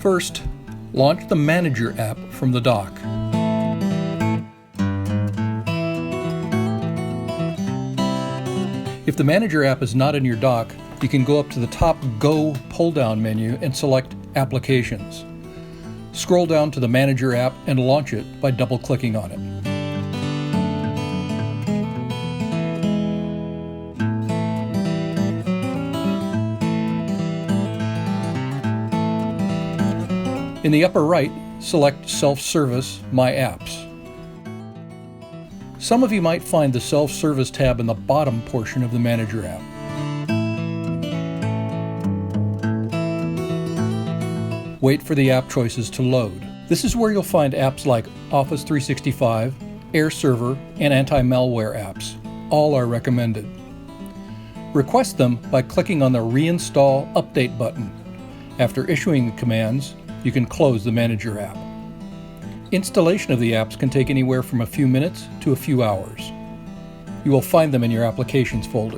First, launch the Manager app from the dock. If the Manager app is not in your dock, you can go up to the top Go pull-down menu and select Applications. Scroll down to the Manager app and launch it by double-clicking on it. In the upper right, select Self-Service My Apps. Some of you might find the Self-Service tab in the bottom portion of the Manager app. Wait for the app choices to load. This is where you'll find apps like Office 365, Air Server, and anti-malware apps. All are recommended. Request them by clicking on the Reinstall Update button. After issuing the commands, you can close the Manager app. Installation of the apps can take anywhere from a few minutes to a few hours. You will find them in your Applications folder.